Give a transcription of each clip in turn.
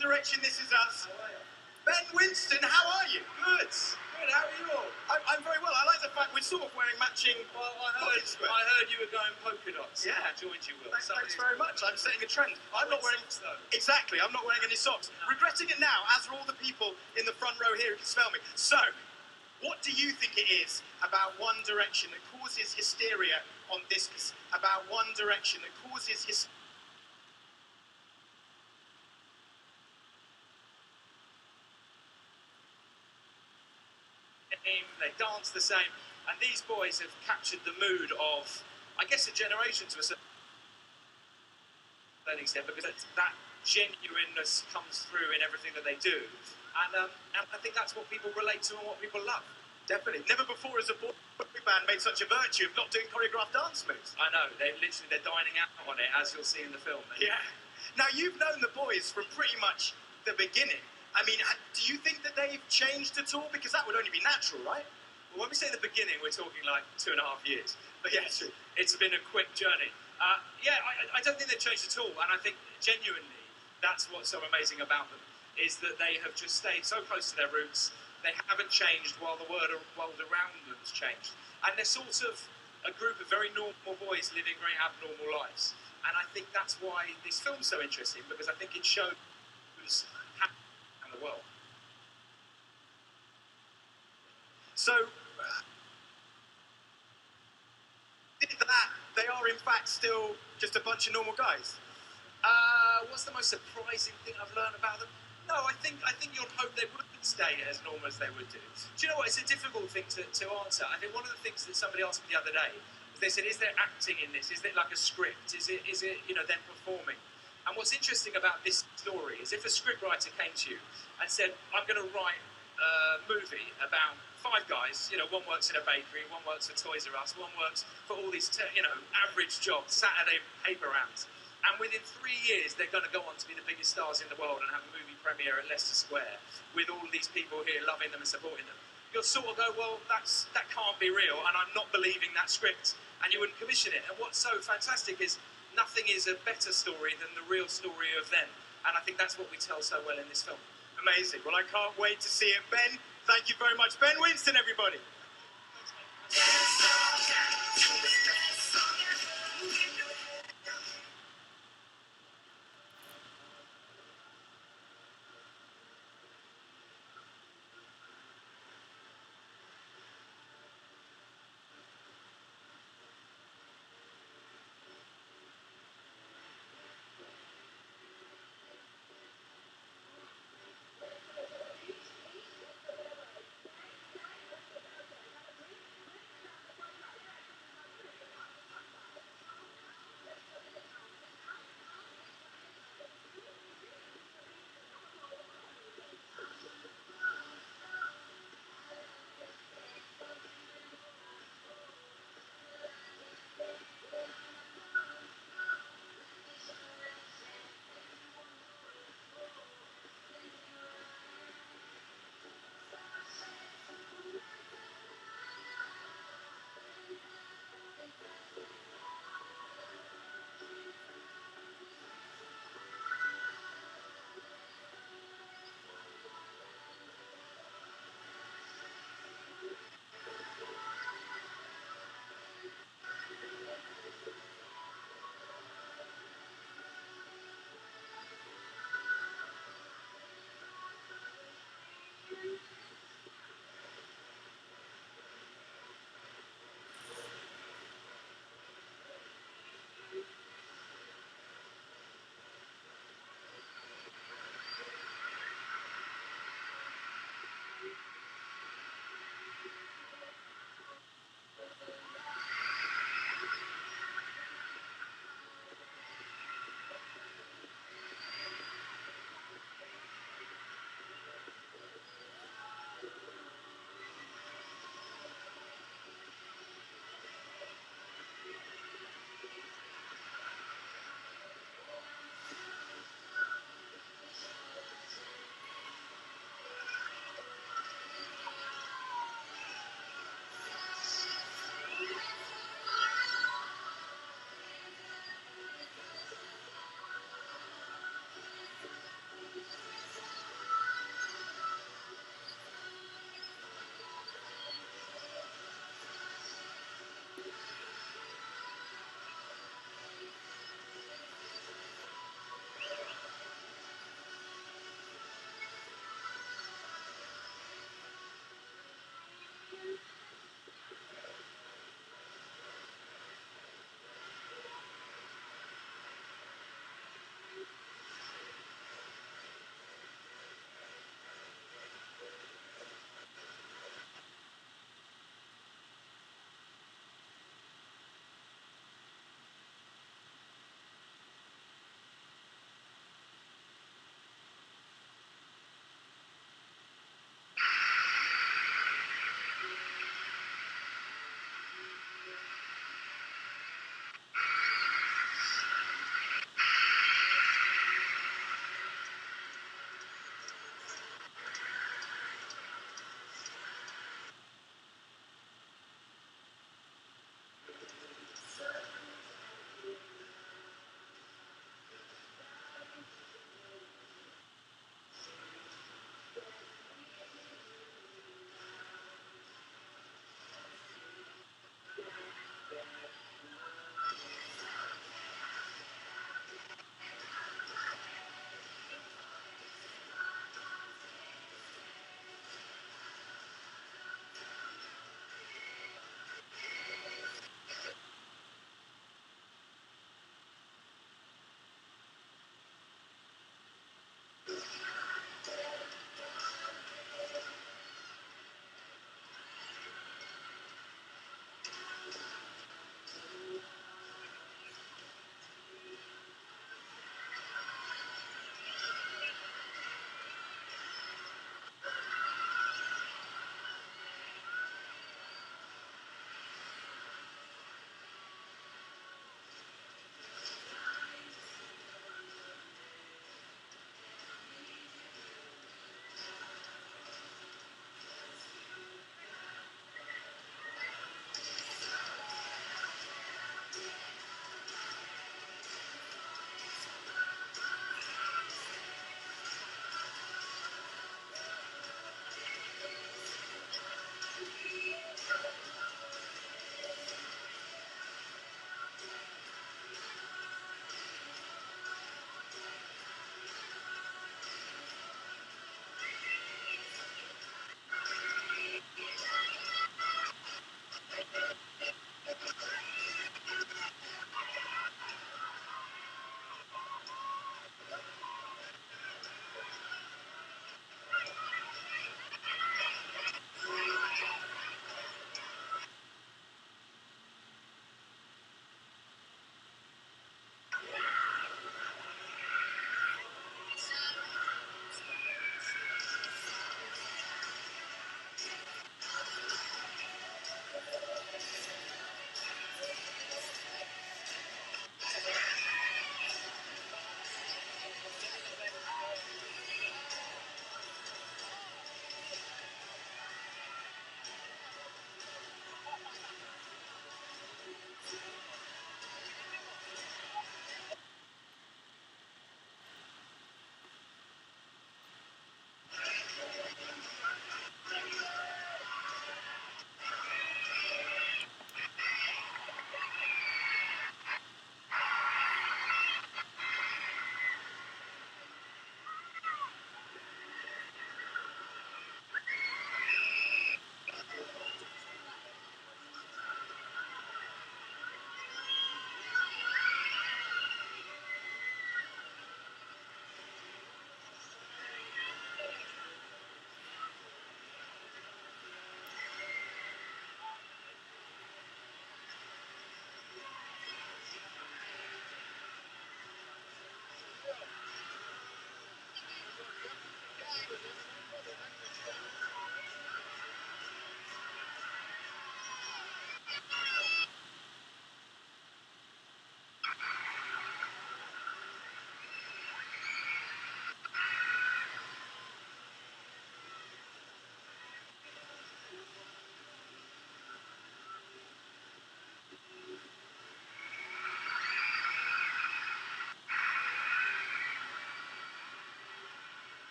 Direction, This Is Us. Ben Winston, how are you? Good. Good. How are you all? I'm very well. I like the fact we're sort of wearing matching. Well, I heard you were going polka dots. Yeah. I joined you, Will. Thanks very much. I'm setting a trend. I'm not wearing socks, though. Exactly. I'm not wearing any socks. No. Regretting it now, as are all the people in the front row here who can smell me. So, what do you think it is about One Direction that causes hysteria on this? About One Direction that causes hysteria? They dance the same, and these boys have captured the mood of, I guess, a generation to a certain extent, because that genuineness comes through in everything that they do, and I think that's what people relate to and what people love. Definitely. Never before has a boy band made such a virtue of not doing choreographed dance moves. I know, they're dining out on it, as you'll see in the film. Yeah. Now, you've known the boys from pretty much the beginning. I mean, do you think that they've changed at all? Because that would only be natural, right? Well, when we say the beginning, we're talking like 2.5 years. But yeah, true. It's been a quick journey. I don't think they've changed at all, and I think genuinely that's what's so amazing about them, is that they have just stayed so close to their roots. They haven't changed while the world around them's changed, and they're sort of a group of very normal boys living very abnormal lives. And I think that's why this film's so interesting, because I think it shows how in the world. So, that they are in fact still just a bunch of normal guys. What's the most surprising thing I've learned about them? No, I think you'd hope they would stay as normal as they would do. Do you know what? It's a difficult thing to answer. I think one of the things that somebody asked me the other day, they said, is there acting in this? Is it like a script? Is it them performing? And what's interesting about this story is if a scriptwriter came to you and said, I'm going to write a movie about 5 guys, one works in a bakery, one works for Toys R Us, one works for all these, average jobs, Saturday paper rounds. And within 3 years, they're going to go on to be the biggest stars in the world and have a movie premiere at Leicester Square with all these people here loving them and supporting them. You'll sort of go, well, that can't be real, and I'm not believing that script, and you wouldn't commission it. And what's so fantastic is nothing is a better story than the real story of them. And I think that's what we tell so well in this film. Amazing. Well, I can't wait to see it. Ben, thank you very much. Ben Winston, everybody.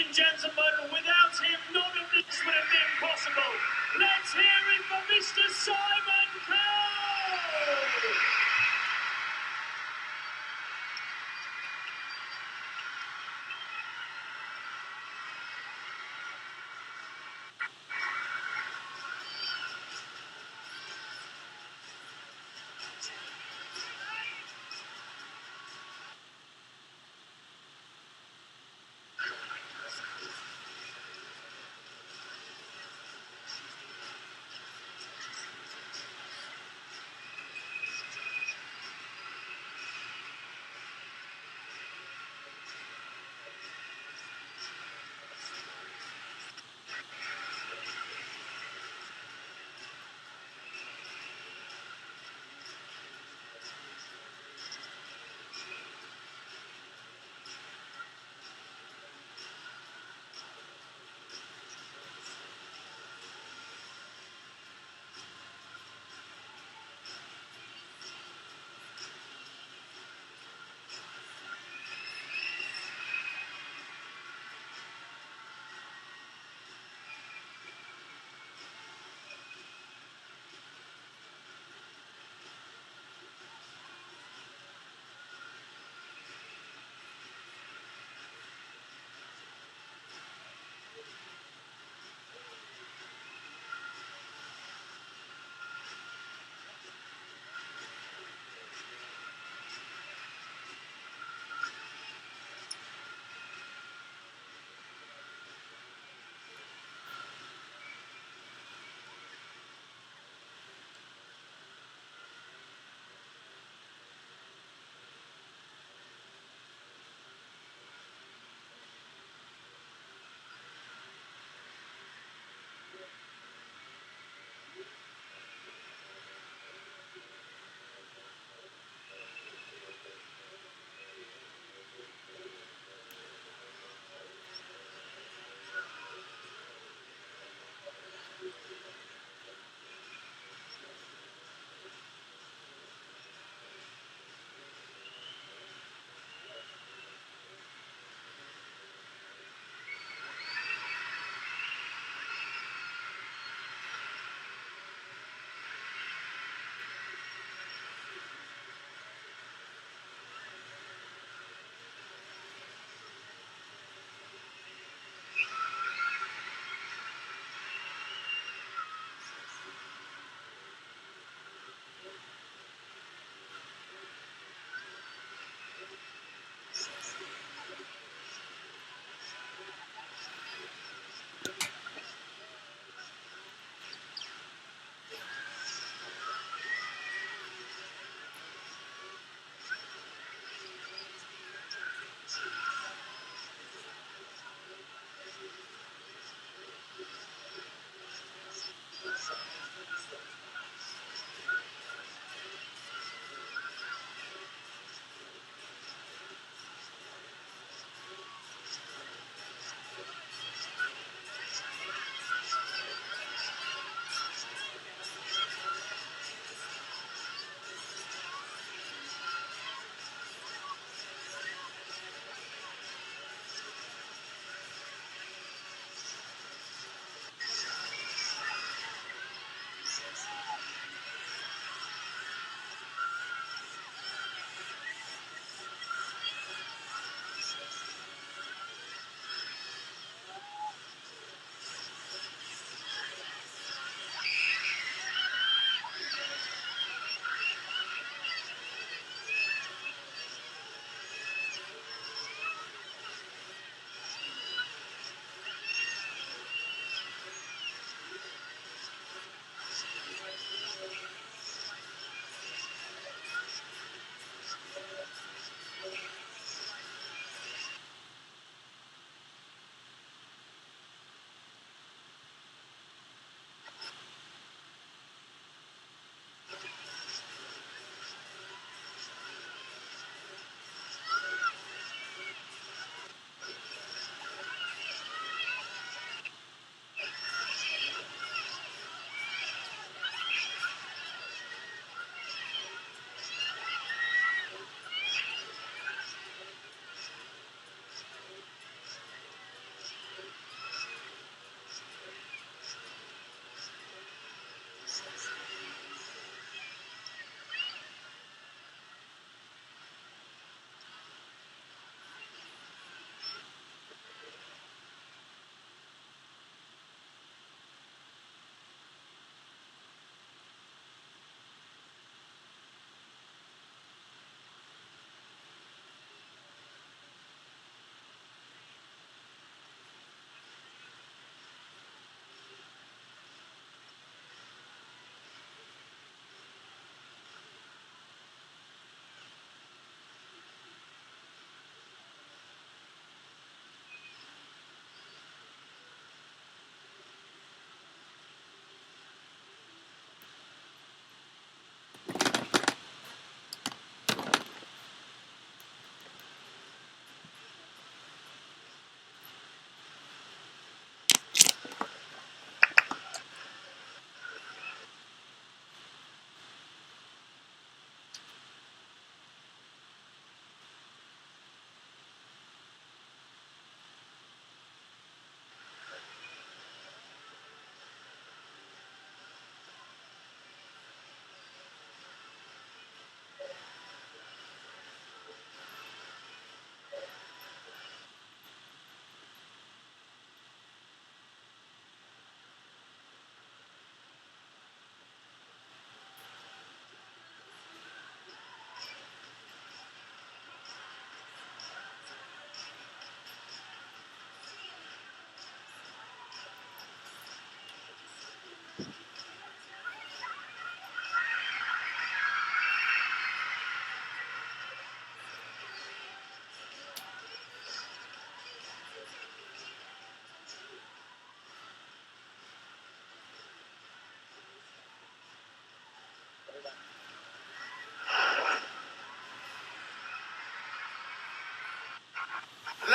and gentlemen, without him, none of this would have been possible. Let's hear it for Mr. Simon Cowell!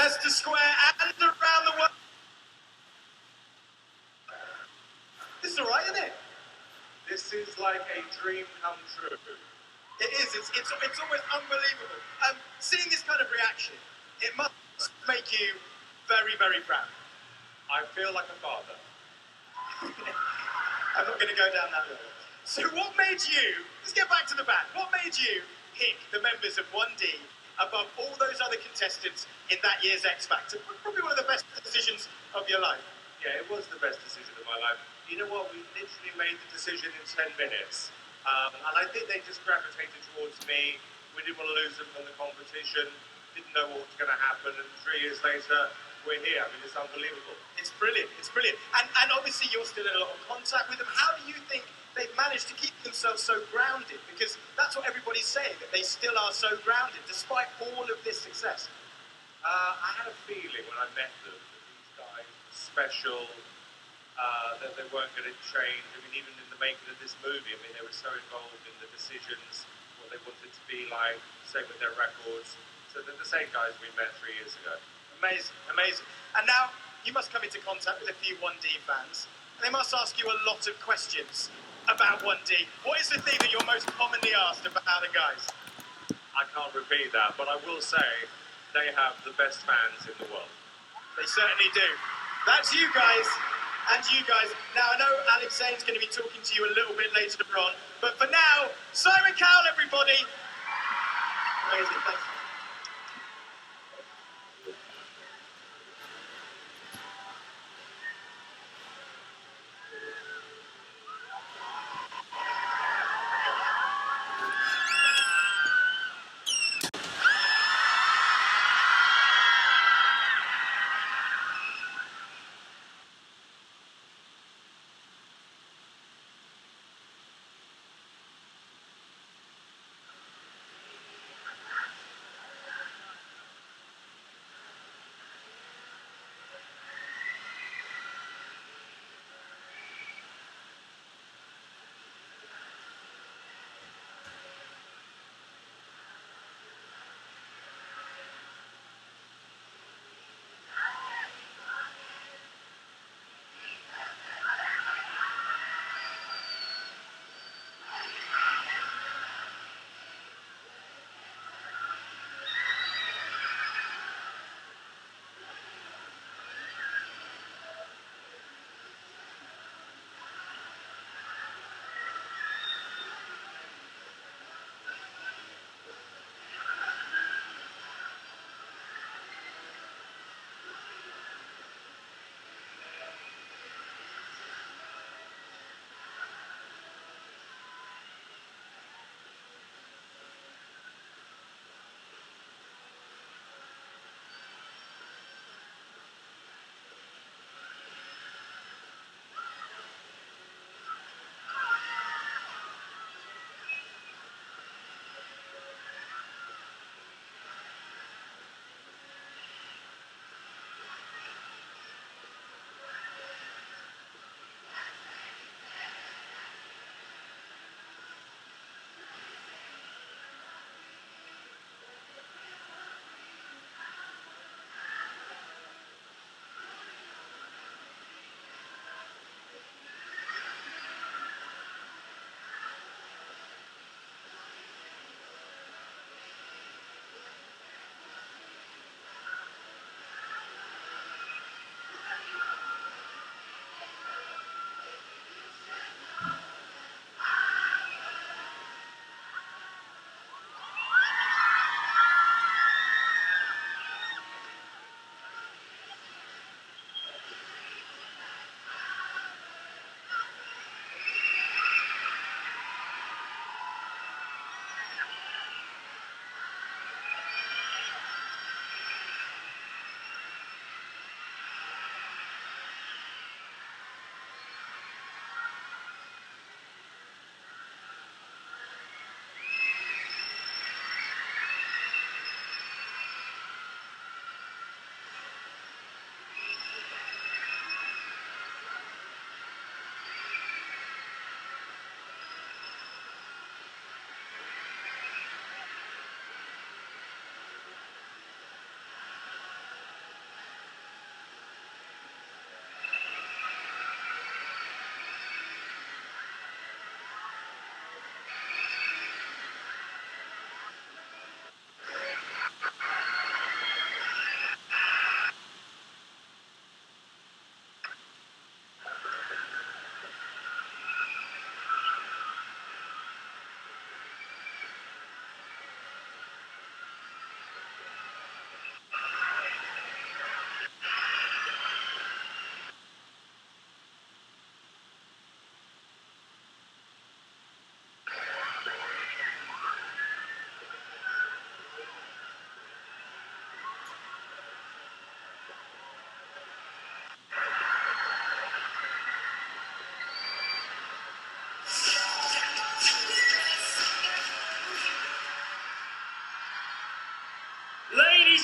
Leicester Square and around the world. This is all right, isn't it? This is like a dream come true. It is. It's almost unbelievable. Seeing this kind of reaction, it must make you very, very proud. I feel like a father. I'm not going to go down that road. So what made you, let's get back to the band, what made you pick the members of 1D above all those other contestants in that year's X Factor? Probably one of the best decisions of your life. Yeah, it was the best decision of my life. You know what? We literally made the decision in 10 minutes. And I think they just gravitated towards me. We didn't want to lose them from the competition. Didn't know what was going to happen. And 3 years later, we're here. I mean, it's unbelievable. It's brilliant. It's brilliant. And obviously you're still in a lot of contact with them. How do you think they've managed to keep themselves so grounded? Because that's what everybody's saying, that they still are so grounded despite all of this success. I had a feeling when I met them that these guys were special, that they weren't going to change. I mean, even in the making of this movie, I mean, they were so involved in the decisions, what they wanted to be like, same with their records. So they're the same guys we met 3 years ago. Amazing, amazing. And now you must come into contact with a few 1D fans, and they must ask you a lot of questions about 1D. What is the thing that you're most commonly asked about the guys? I can't repeat that, but I will say they have the best fans in the world. They certainly do. That's you guys. And you guys. Now, I know Alex Zane's going to be talking to you a little bit later on, but for now, Simon Cowell, everybody. Amazing, thanks.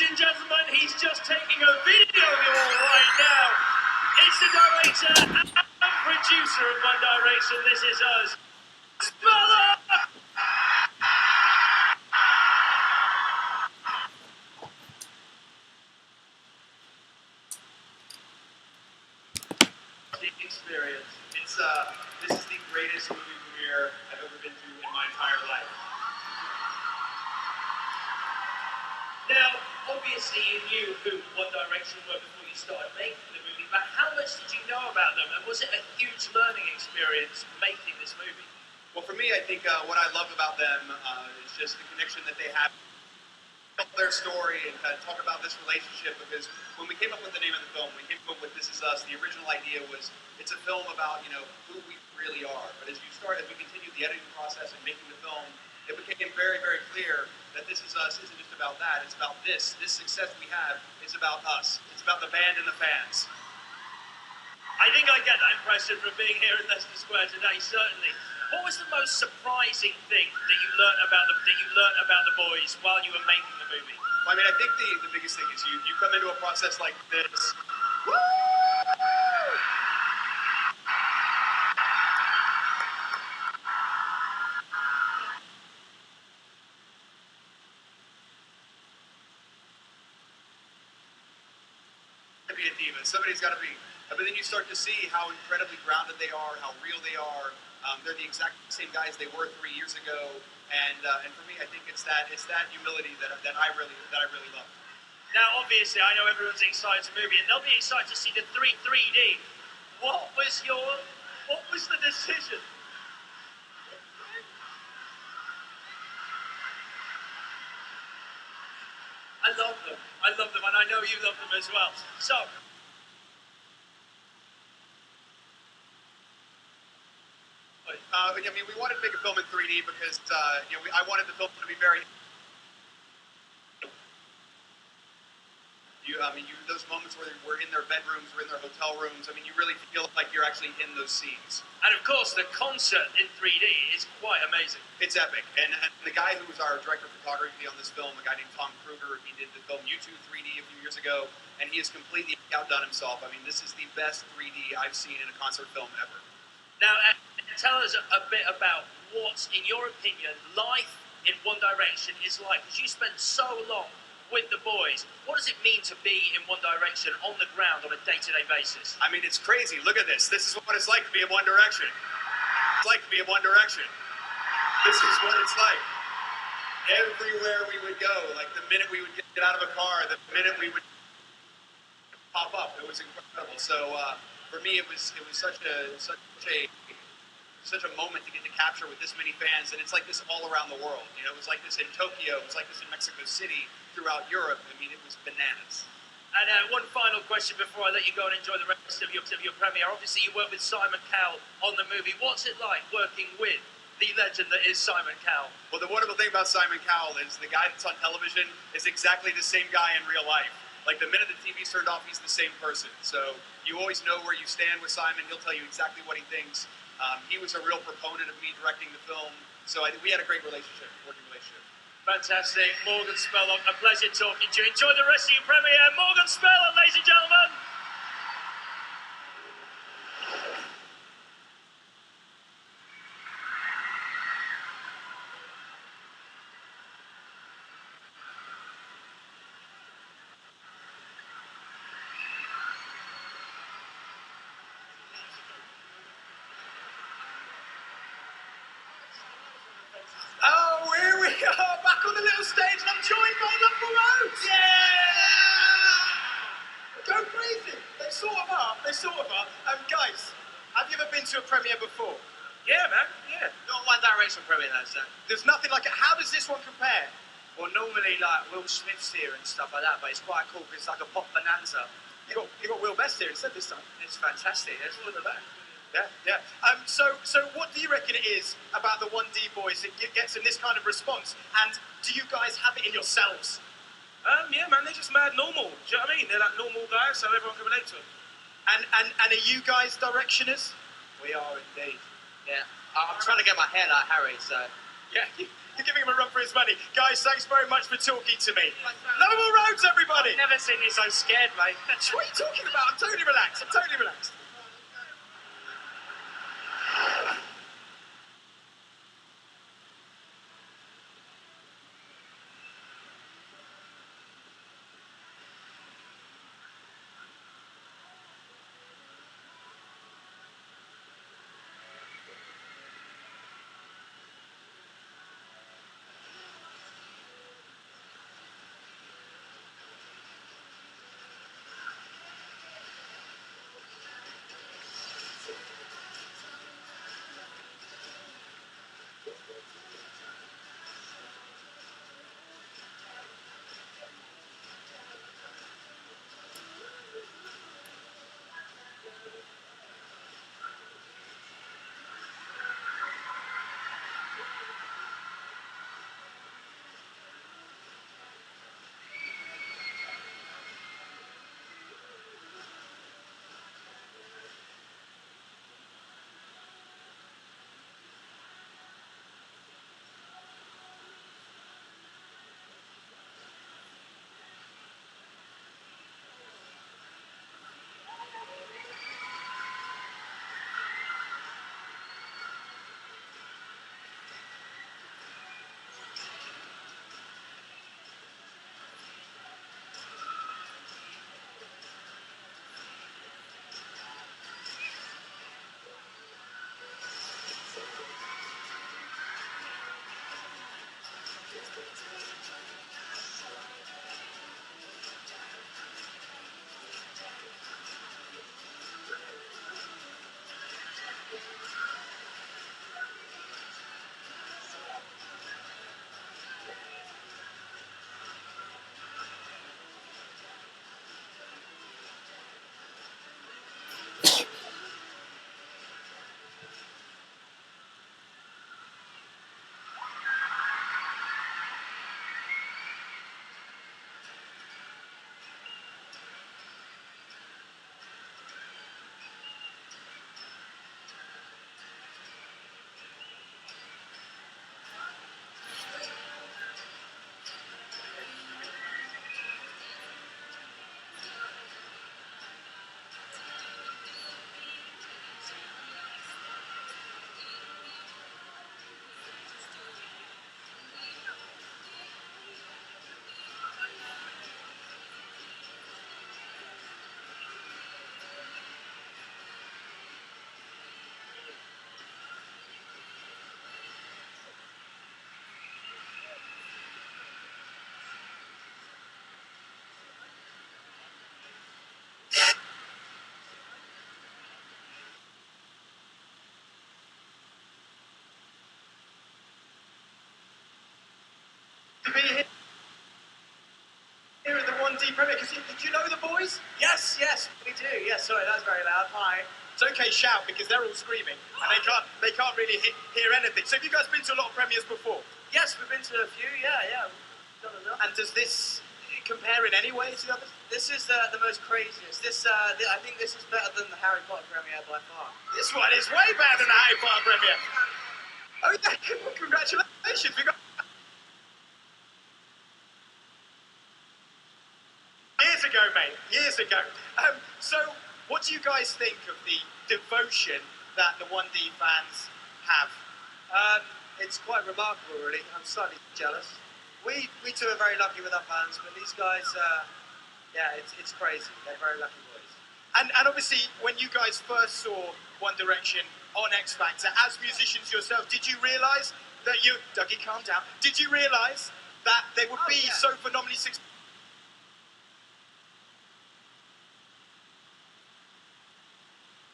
and gentlemen, he's just taking a video of you all right now. It's the director and producer of One Direction. This is us. Spell the experience. This is the greatest movie premiere I've ever been to in my entire life. Now, obviously you knew who One Direction were before you started making the movie, but how much did you know about them, and was it a huge learning experience making this movie? Well, for me, I think what I love about them is just the connection that they have. Tell their story and kind of talk about this relationship, because when we came up with the name of the film, we came up with This Is Us. The original idea was it's a film about who we really are. But as we continued the editing process and making the film, it became very, very clear that This Is Us isn't just about that. It's about this. This success we have is about us. It's about the band and the fans. I think I get that impression from being here in Leicester Square today, certainly. What was the most surprising thing that you learned about the boys while you were making the movie? Well, I mean, I think the biggest thing is you come into a process like this. Woo! To be a diva, somebody's got to be. But then you start to see how incredibly grounded they are, how real they are. They're the exact same guys they were 3 years ago, and for me, I think it's that humility that I really love. Now, obviously, I know everyone's excited to movie, and they'll be excited to see the 3D. What was the decision? I love them, and I know you love them as well. So. I mean, we wanted to make a film in 3D because I wanted the film to be very. Those moments where we're in their bedrooms, we're in their hotel rooms. I mean, you really feel like you're actually in those scenes. And of course, the concert in 3D is quite amazing. It's epic. And the guy who was our director of photography on this film, a guy named Tom Kruger, he did the film U2 3D a few years ago, and he has completely outdone himself. I mean, this is the best 3D I've seen in a concert film ever. Now, tell us a bit about what, in your opinion, life in One Direction is like. Because you spent so long with the boys. What does it mean to be in One Direction on the ground on a day-to-day basis? I mean, it's crazy. Look at this. This is what it's like to be in One Direction. It's like to be in One Direction. This is what it's like. Everywhere we would go, like the minute we would get out of a car, the minute we would pop up, it was incredible. So for me, it was such a moment to get to capture with this many fans, and it's like this all around the world. It was like this in Tokyo, it was like this in Mexico City, throughout Europe. I mean, it was bananas. And one final question before I let you go and enjoy the rest of your premiere. Obviously, you worked with Simon Cowell on the movie. What's it like working with the legend that is Simon Cowell? Well, the wonderful thing about Simon Cowell is the guy that's on television is exactly the same guy in real life. Like, the minute the TV's turned off, he's the same person. So you always know where you stand with Simon. He'll tell you exactly what he thinks. He was a real proponent of me directing the film. So we had a great relationship, working relationship. Fantastic. Morgan Spurlock, a pleasure talking to you. Enjoy the rest of your premiere. Morgan Spurlock, ladies and gentlemen. Oh, here we are, back on the little stage, and I'm joined by Love Rhodes. Yeah! Go crazy. They sort of are. Guys, have you ever been to a premiere before? Yeah, man, yeah. Not One Direction premiere, though, sir. There's nothing like it. How does this one compare? Well, normally, like, Will Smith's here and stuff like that, but it's quite cool because it's like a pop bonanza. You got Will Best here instead this time. It's fantastic. It's all about. Yeah. So what do you reckon it is about the 1D boys that gets them this kind of response? And do you guys have it in yourselves? Yeah, man, they're just mad normal. Do you know what I mean? They're like normal guys, so everyone can relate to them. And are you guys Directioners? We are indeed. Yeah. I'm trying to get my hair like Harry, so. Yeah, You're giving him a run for his money. Guys, thanks very much for talking to me. Lovable Roads, everybody! I've never seen you so scared, mate. What are you talking about? I'm totally relaxed. I'm totally relaxed. To be here at the 1D premiere, because did you know the boys? Yes, we do. Yes, sorry, that's very loud. Hi. It's okay, shout, because they're all screaming, and they can't really hear anything. So have you guys been to a lot of premieres before? Yes, we've been to a few. Yeah. We've done enough. And does this compare in any way to the others? This is the most craziest. I think this is better than the Harry Potter premiere by far. This one is way better than the Harry Potter premiere. Oh yeah, congratulations. We got years ago, mate. Years ago. So, what do you guys think of the devotion that the 1D fans have? It's quite remarkable, really. I'm slightly jealous. We too are very lucky with our fans, but these guys, it's crazy. They're very lucky boys. And obviously, when you guys first saw One Direction on X Factor, as musicians yourself, did you realise that Dougie, calm down. Did you realise that they would be so phenomenally successful?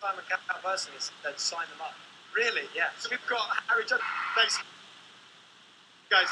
Simon Cowell personally said sign them up. Really? Yeah. So we've got Harry Jones. Thanks, guys.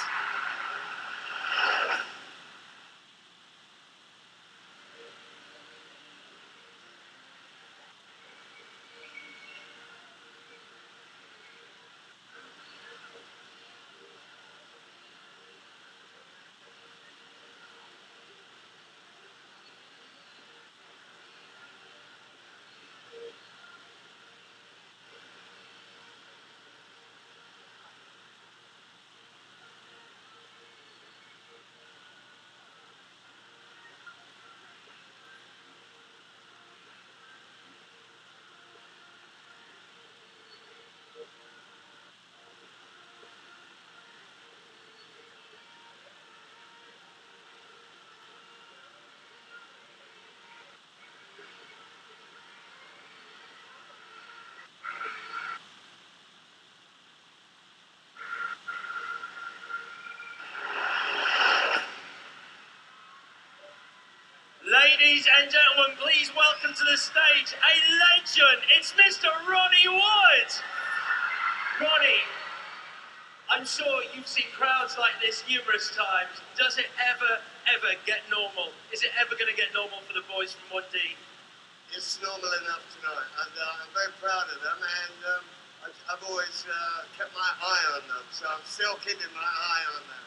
Ladies and gentlemen, please welcome to the stage a legend. It's Mr. Ronnie Wood. Ronnie, I'm sure you've seen crowds like this numerous times. Does it ever get normal? Is it ever going to get normal for the boys from 1D? It's normal enough tonight, and I'm very proud of them, and I've always kept my eye on them, so I'm still keeping my eye on them.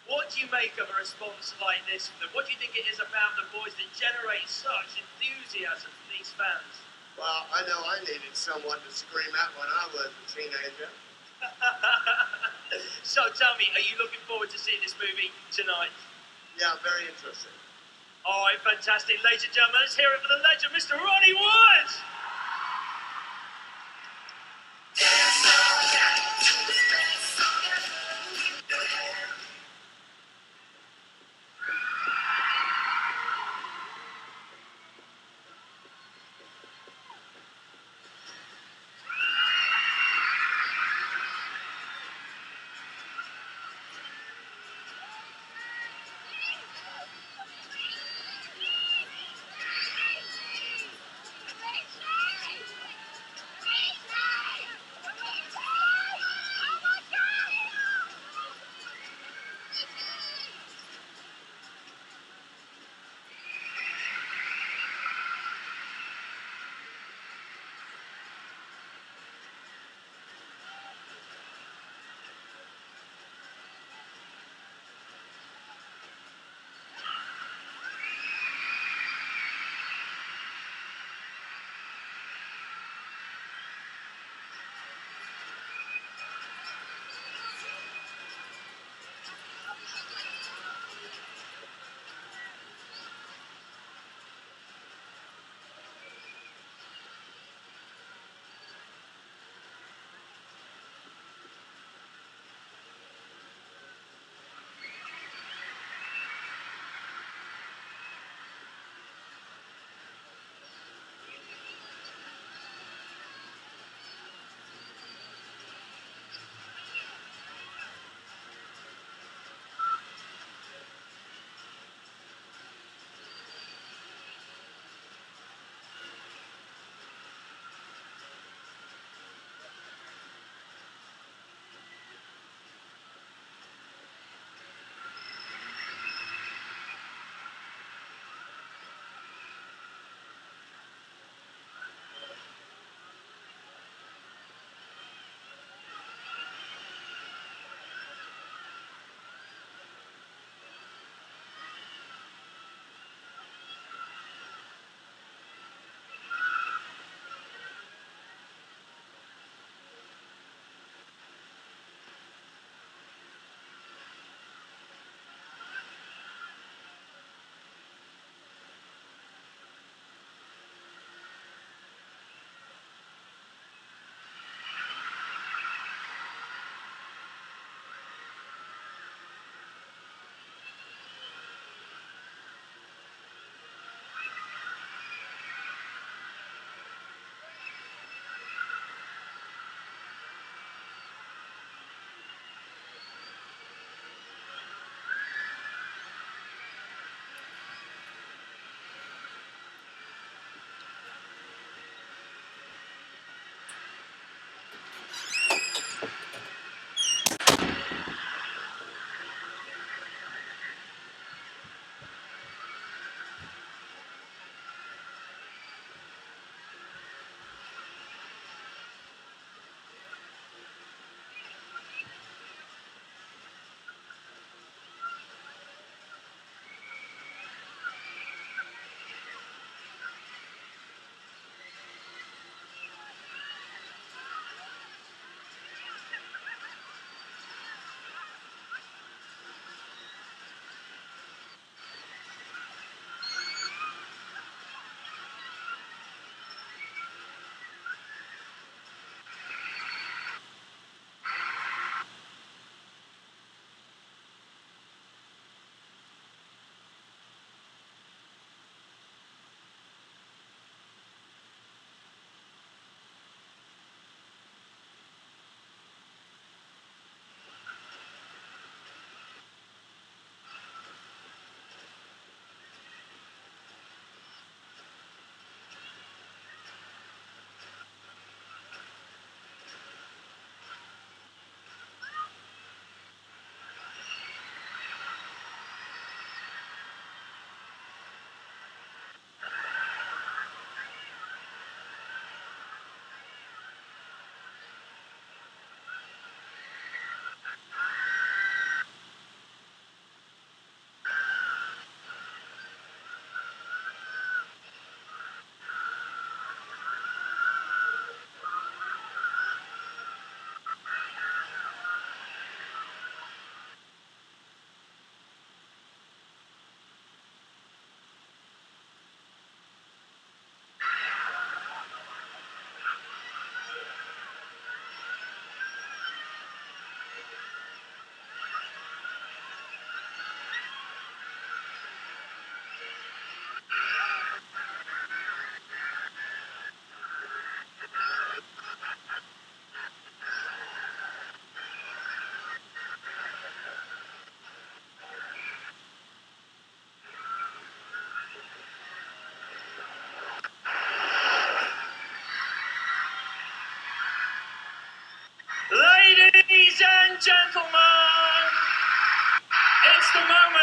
What do you make of a response like this from them? What do you think it is about the boys that generates such enthusiasm from these fans? Well, I know I needed someone to scream at when I was a teenager. So tell me, are you looking forward to seeing this movie tonight? Yeah, I'm very interested. All right, fantastic. Ladies and gentlemen, let's hear it for the legend, Mr. Ronnie Wood!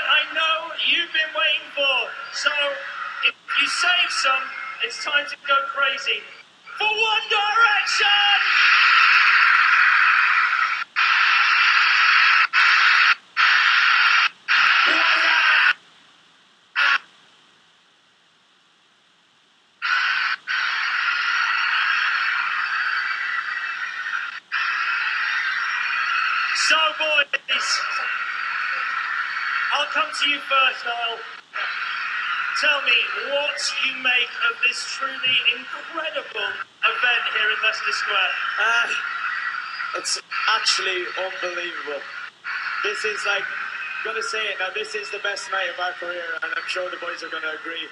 moment I know you've been waiting for. So, if you save some, it's time to go crazy. For One Direction! So, boys, I'll come to you first, Niall. Tell me what you make of this truly incredible event here in Leicester Square. It's actually unbelievable. This is like, I'm gonna say it now, this is the best night of our career, and I'm sure the boys are gonna agree.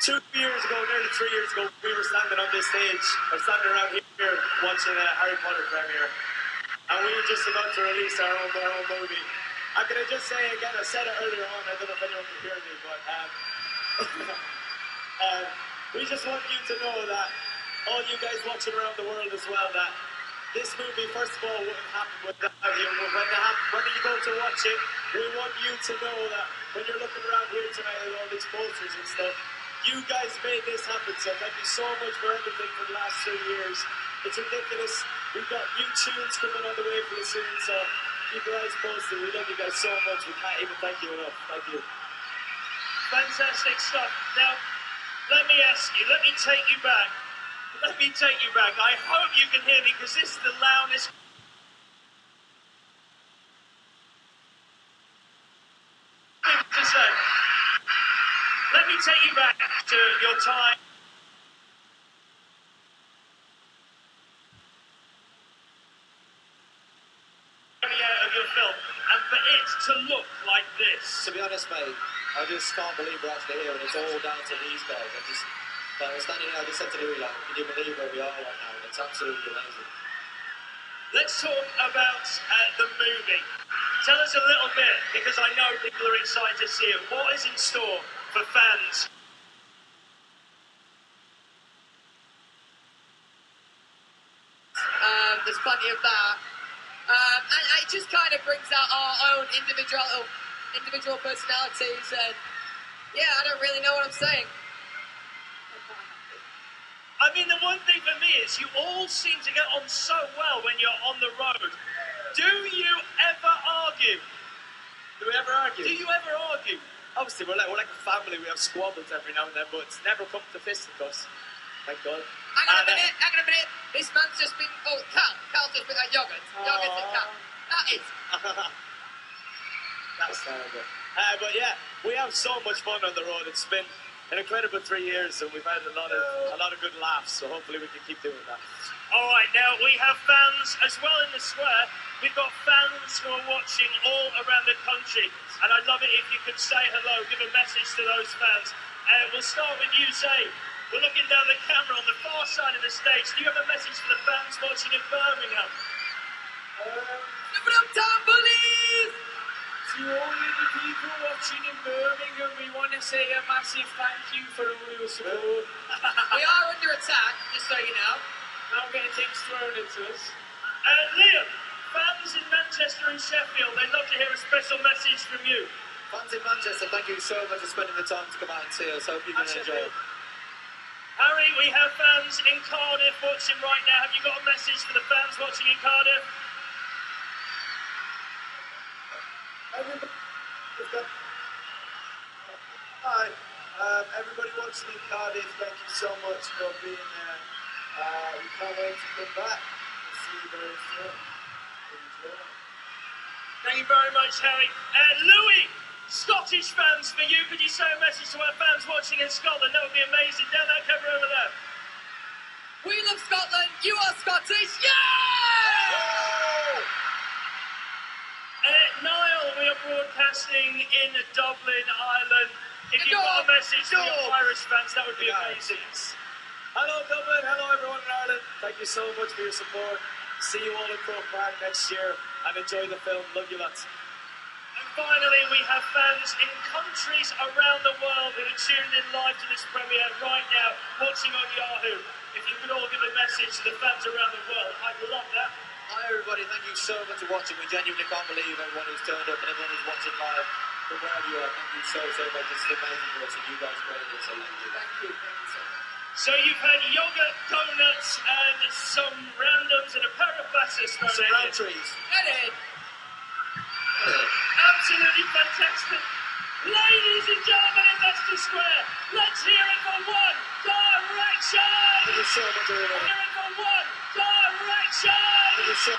2 years ago, nearly 3 years ago, we were standing on this stage, or standing around here watching a Harry Potter premiere, and we were just about to release our own movie. I'm gonna just say again, I said it earlier on, I don't know if anyone can hear me, but we just want you to know that, all you guys watching around the world as well, that this movie, first of all, wouldn't happen without you. When you go to watch it, we want you to know that when you're looking around here tonight at all these posters and stuff, you guys made this happen, so thank you so much for everything for the last 3 years. It's ridiculous. We've got new tunes coming on the way for you soon, so keep your eyes posted. We love you guys so much. We can't even thank you enough. Thank you. Fantastic stuff. Now, let me ask you, let me take you back. Let me take you back. I hope you can hear me, because this is the loudest thing to say. Let me take you back to your time. Of your film, and for it to look like this. To be honest, mate, I just can't believe we're actually here, and it's all down to these guys. I was standing here, I just said to Louis, like, can you believe where we are right now? It's absolutely amazing. Let's talk about the movie. Tell us a little bit, because I know people are excited to see it. What is in store for fans? There's plenty of that. And it just kind of brings out our own individual personalities, and yeah, I don't really know what I'm saying. I mean, the one thing for me is you all seem to get on so well when you're on the road. Do you ever argue? Do we ever argue? Do you ever argue? Obviously, we're like a family. We have squabbles every now and then, but it's never come to fisticuffs. Thank God. Hang on a minute. This man's just been. Oh, Carl's just been yogurt. Yogurt and Cal. That is. That's terrible. But yeah, we have so much fun on the road. It's been an incredible 3 years, and we've had a lot of good laughs. So hopefully we can keep doing that. All right, now we have fans as well in the square. We've got fans who are watching all around the country, and I'd love it if you could say hello, give a message to those fans. We'll start with you, Zay. We're looking down the camera on the far side of the stage. Do you have a message for the fans watching in Birmingham? Live it up, Tom Bullies! To all of the people watching in Birmingham, we want to say a massive thank you for all your support. We are under attack, just so you know. Now getting things thrown at us. Liam, fans in Manchester and Sheffield, they'd love to hear a special message from you. Fans in Manchester, thank you so much for spending the time to come out and see us. Hope you're going to enjoy it. Harry, we have fans in Cardiff watching right now. Have you got a message for the fans watching in Cardiff? Hi, everybody watching in Cardiff, thank you so much for being there. We can't wait to come back and see you very soon. Enjoy. Thank you very much, Harry. Louis, Scottish fans for you. Could you say a message to our fans watching in Scotland? That would be amazing. Down that camera over there. We love Scotland. You are Scottish. Yeah! Niall, we are broadcasting in Dublin, Ireland. If you've got a message to your Irish fans, that would be amazing. Hello Dublin, hello everyone in Ireland. Thank you so much for your support. See you all at Croke Park next year and enjoy the film. Love you lots. And finally, we have fans in countries around the world who are tuned in live to this premiere right now, watching on Yahoo. If you could all give a message to the fans around the world, I'd love that. Hi everybody, thank you so much for watching. We genuinely can't believe everyone who's turned up and everyone who's watching live. from wherever you are, thank you so much. This is amazing watching you guys play this. I love you. Thank you so much. So you've had yogurt, donuts, and some randoms and a pair of glasses thrown Some at round you. trees. Get it. Absolutely fantastic. Ladies and gentlemen in Leicester Square, let's hear it for One Direction! Thank you so much, everyone. Hear it for One Direction! Thank you so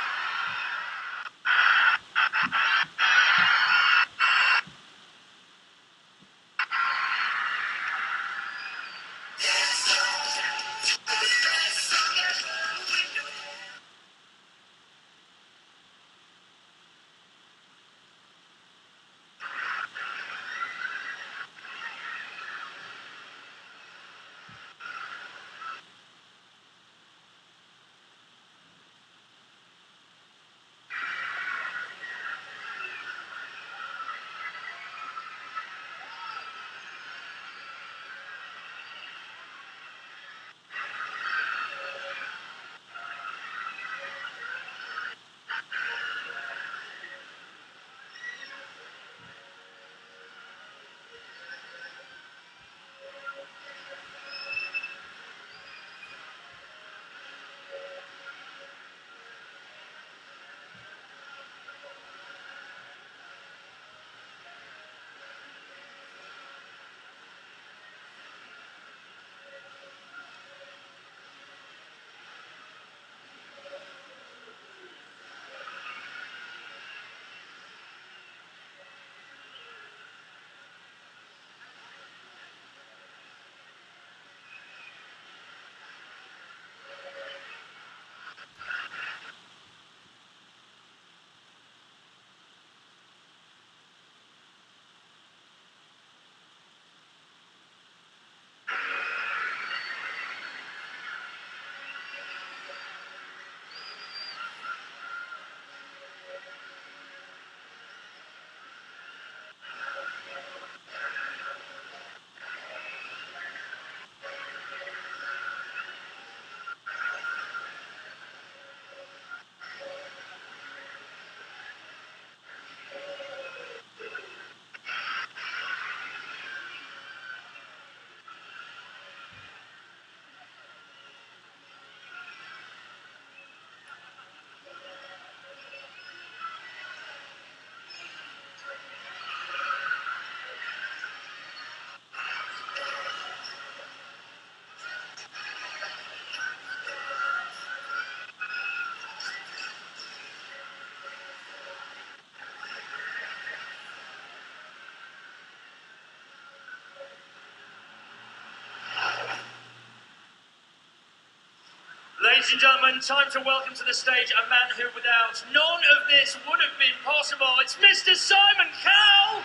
Ladies and gentlemen, time to welcome to the stage a man who, without none of this, would have been possible. It's Mr. Simon Cowell!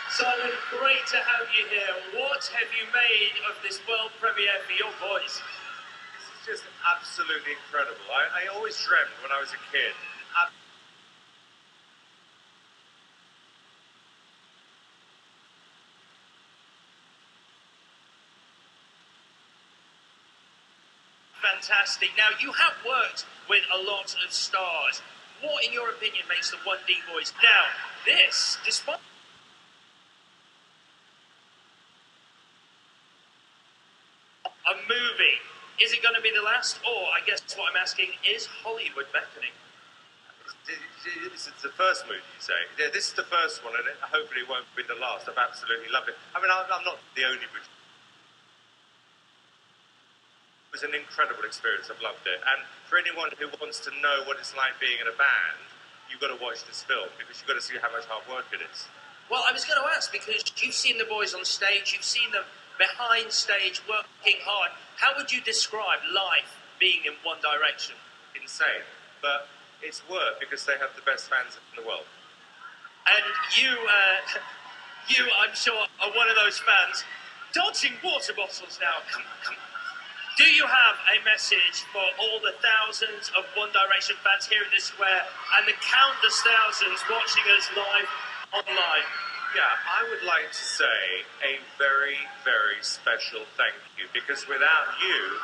Simon, great to have you here. What have you made of this world premiere for your boys? This is just absolutely incredible. I always dreamt when I was a kid. Fantastic. Now, you have worked with a lot of stars. What, in your opinion, makes the 1D boys? Now, this, despite a movie, is it going to be the last? Or, I guess what I'm asking, is Hollywood beckoning? This is the first movie, you say? Yeah, this is the first one, and hopefully it won't be the last. I've absolutely loved it. I mean, I'm not the only producer. It was an incredible experience. I've loved it. And for anyone who wants to know what it's like being in a band, you've got to watch this film because you've got to see how much hard work it is. Well, I was going to ask, because you've seen the boys on stage, you've seen them behind stage working hard. How would you describe life being in One Direction? Insane. But it's work because they have the best fans in the world. And you, I'm sure, are one of those fans. Dodging water bottles now. Come on. Do you have a message for all the thousands of One Direction fans here in the square and the countless thousands watching us live online? Yeah, I would like to say a very, very special thank you, because without you,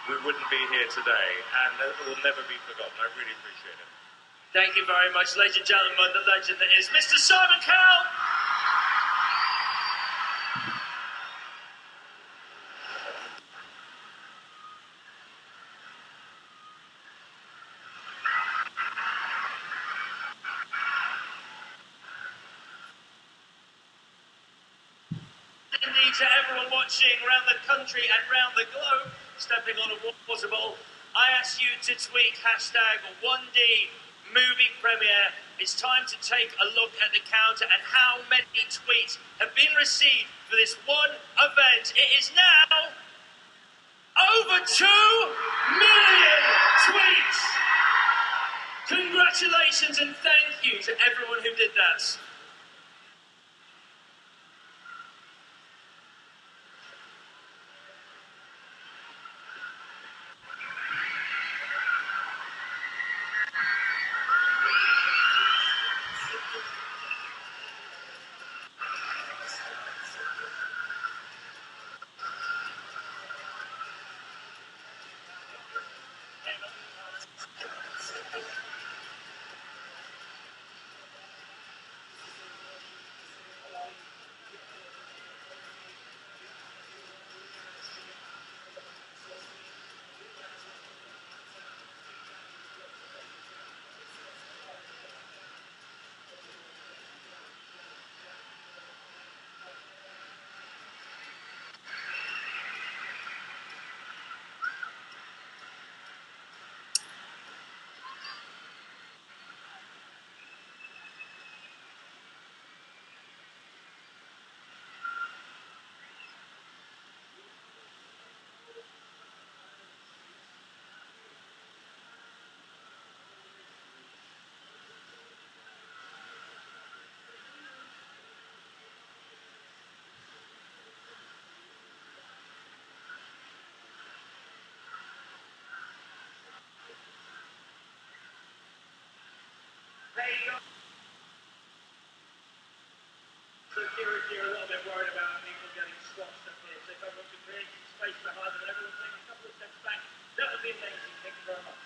we wouldn't be here today, and it will never be forgotten. I really appreciate it. Thank you very much, ladies and gentlemen, the legend that is Mr. Simon Cowell. Indeed, to everyone watching around the country and around the globe, stepping on a water bottle, I ask you to tweet #1D movie premiere. It's time to take a look at the counter and how many tweets have been received for this one event. It is now over 2 million tweets. Congratulations and thank you to everyone who did that. So you're a little bit worried about people getting squashed up here. So if everyone could create some space behind them and everyone take a couple of steps back, that would be amazing. Thank you very much.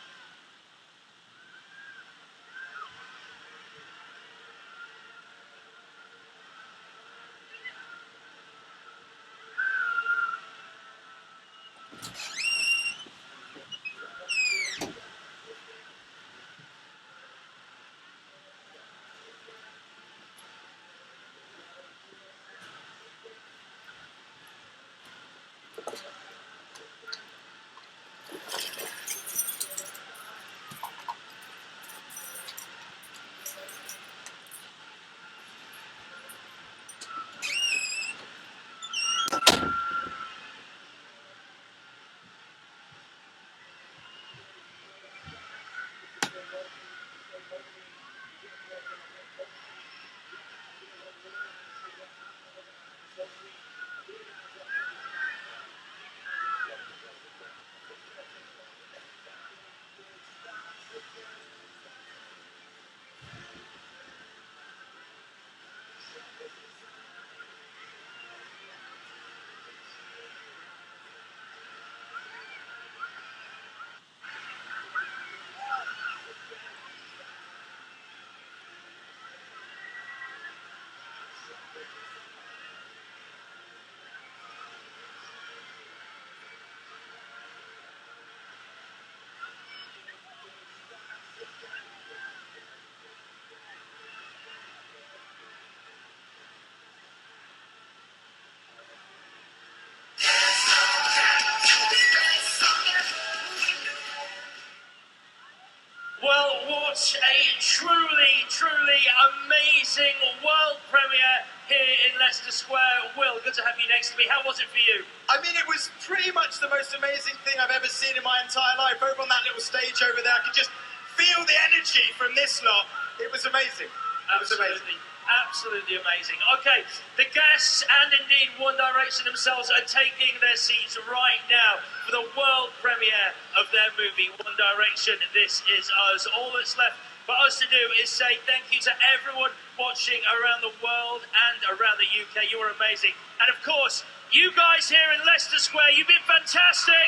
Well, what a truly amazing world premiere here in Leicester Square. Will, good to have you next to me. How was it for you? I mean, it was pretty much the most amazing thing I've ever seen in my entire life. Over on that little stage over there, I could just feel the energy from this lot. It was amazing. It was amazing. Absolutely amazing. Okay, the guests and indeed One Direction themselves are taking their seats right now for the world premiere of their movie One Direction, This Is Us. All that's left for us to do is say thank you to everyone watching around the world and around the UK. You are amazing. And of course, you guys here in Leicester Square, you've been fantastic.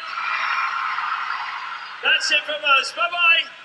That's it from us. Bye-bye.